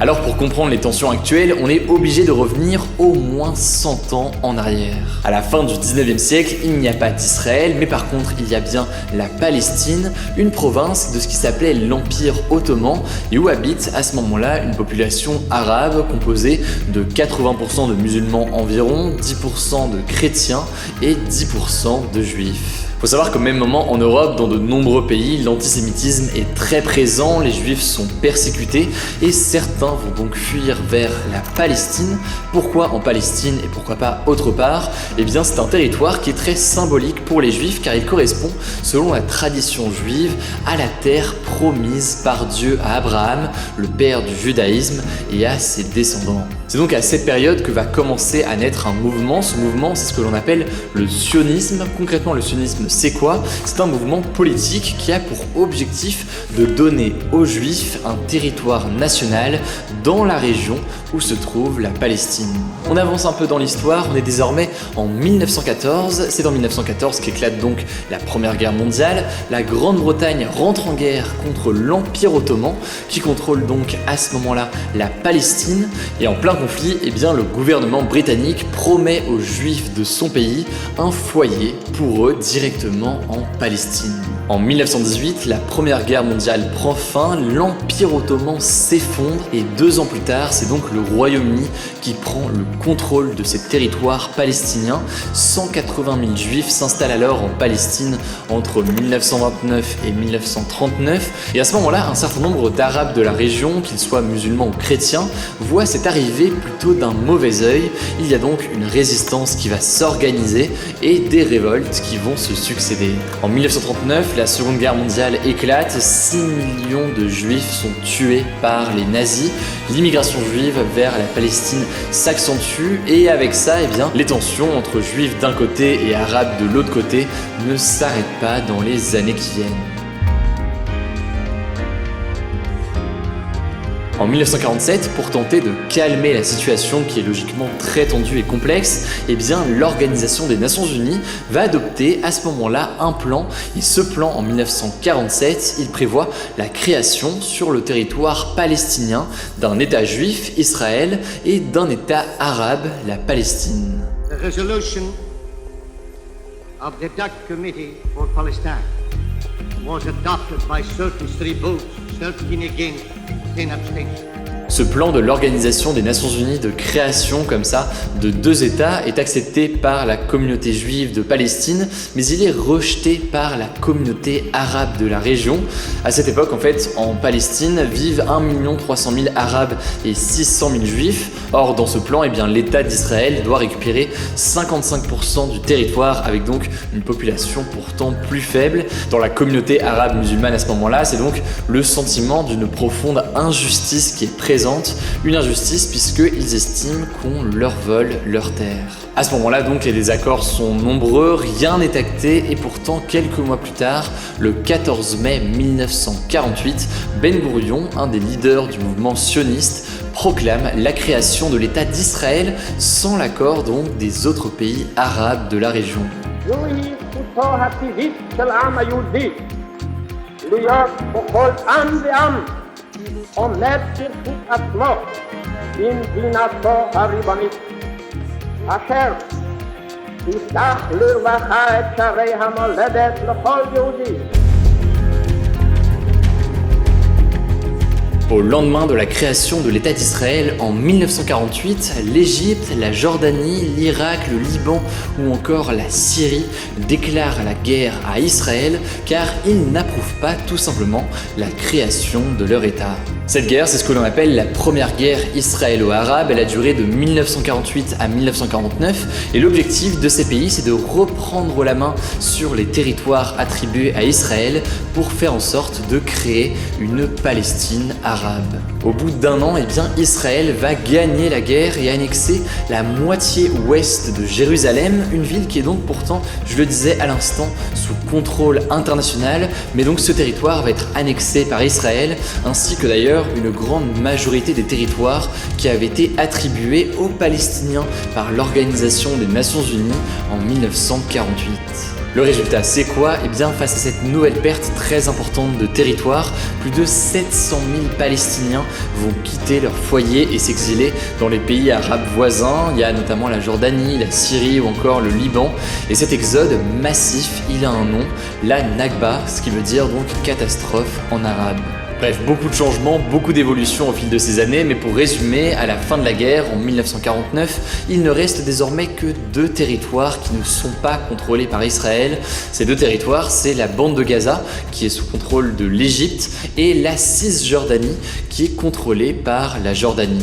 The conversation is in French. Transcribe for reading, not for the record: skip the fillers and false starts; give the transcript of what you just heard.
Alors pour comprendre les tensions actuelles, on est obligé de revenir au moins 100 ans en arrière. À la fin du 19e siècle, il n'y a pas d'Israël, mais par contre il y a bien la Palestine, une province de ce qui s'appelait l'Empire ottoman et où habite à ce moment-là une population arabe composée de 80% de musulmans environ, 10% de chrétiens et 10% de juifs. Faut savoir qu'au même moment en Europe, dans de nombreux pays, l'antisémitisme est très présent, les juifs sont persécutés et certains vont donc fuir vers la Palestine. Pourquoi en Palestine et pourquoi pas autre part? Eh bien c'est un territoire qui est très symbolique pour les juifs car il correspond, selon la tradition juive, à la terre promise par Dieu à Abraham, le père du judaïsme, et à ses descendants. C'est donc à cette période que va commencer à naître un mouvement. Ce mouvement, c'est ce que l'on appelle le sionisme. Concrètement, le sionisme, c'est quoi? C'est un mouvement politique qui a pour objectif de donner aux Juifs un territoire national dans la région où se trouve la Palestine. On avance un peu dans l'histoire, on est désormais en 1914. C'est en 1914 qu'éclate donc la Première Guerre mondiale. La Grande-Bretagne rentre en guerre contre l'Empire ottoman qui contrôle donc à ce moment-là la Palestine. Et en plein conflit, eh bien, le gouvernement britannique promet aux Juifs de son pays un foyer pour eux directement en Palestine. En 1918, la Première Guerre mondiale prend fin, l'Empire ottoman s'effondre et 2 ans plus tard, c'est donc le Royaume-Uni qui prend le contrôle de ces territoires palestiniens. 180 000 Juifs s'installent alors en Palestine entre 1929 et 1939. Et à ce moment-là, un certain nombre d'Arabes de la région, qu'ils soient musulmans ou chrétiens, voient cette arrivée plutôt d'un mauvais œil. Il y a donc une résistance qui va s'organiser et des révoltes qui vont se succéder. En 1939, la Seconde Guerre mondiale éclate, 6 millions de Juifs sont tués par les nazis. L'immigration juive vers la Palestine s'accentue et avec ça, eh bien, les tensions entre Juifs d'un côté et Arabes de l'autre côté ne s'arrêtent pas dans les années qui viennent. En 1947, pour tenter de calmer la situation qui est logiquement très tendue et complexe, eh bien l'Organisation des Nations Unies va adopter à ce moment-là un plan. Et ce plan, en 1947, il prévoit la création sur le territoire palestinien d'un État juif, Israël, et d'un État arabe, la Palestine. The resolution of the Dutch Committee for Palestine was adopted by 33 votes, 13 against, 10 abstentions. Ce plan de l'Organisation des Nations Unies de création comme ça de 2 États est accepté par la communauté juive de Palestine, mais il est rejeté par la communauté arabe de la région. À cette époque, en fait, en Palestine vivent 1 300 000 Arabes et 600 000 Juifs. Or, dans ce plan, eh bien, l'État d'Israël doit récupérer 55% du territoire, avec donc une population pourtant plus faible. Dans la communauté arabe musulmane à ce moment-là, c'est donc le sentiment d'une profonde injustice qui est présente. Une injustice puisqu'ils estiment qu'on leur vole leur terre. À ce moment-là donc les désaccords sont nombreux, rien n'est acté et pourtant quelques mois plus tard, le 14 mai 1948, Ben Gourion, un des leaders du mouvement sioniste, proclame la création de l'État d'Israël sans l'accord donc des autres pays arabes de la région. עומד ברשות עצמו במדינתו הריבונית, אשר תפתח לרווחה את שערי המולדת לכל יהודי. Au lendemain de la création de l'État d'Israël en 1948, l'Égypte, la Jordanie, l'Irak, le Liban ou encore la Syrie déclarent la guerre à Israël car ils n'approuvent pas tout simplement la création de leur État. Cette guerre, c'est ce que l'on appelle la première guerre israélo-arabe. Elle a duré de 1948 à 1949 et l'objectif de ces pays, c'est de reprendre la main sur les territoires attribués à Israël pour faire en sorte de créer une Palestine arabe. Au bout d'1 an, eh bien, Israël va gagner la guerre et annexer la moitié ouest de Jérusalem, une ville qui est donc pourtant, je le disais à l'instant, sous contrôle international, mais donc ce territoire va être annexé par Israël, ainsi que d'ailleurs une grande majorité des territoires qui avaient été attribués aux Palestiniens par l'Organisation des Nations Unies en 1948. Le résultat, c'est quoi? Eh bien, face à cette nouvelle perte très importante de territoire, plus de 700 000 Palestiniens vont quitter leur foyer et s'exiler dans les pays arabes voisins. Il y a notamment la Jordanie, la Syrie ou encore le Liban. Et cet exode massif, il a un nom, la Nakba, ce qui veut dire donc catastrophe en arabe. Bref, beaucoup de changements, beaucoup d'évolutions au fil de ces années, mais pour résumer, à la fin de la guerre, en 1949, il ne reste désormais que 2 territoires qui ne sont pas contrôlés par Israël. Ces 2 territoires, c'est la bande de Gaza, qui est sous contrôle de l'Égypte, et la Cisjordanie, qui est contrôlée par la Jordanie.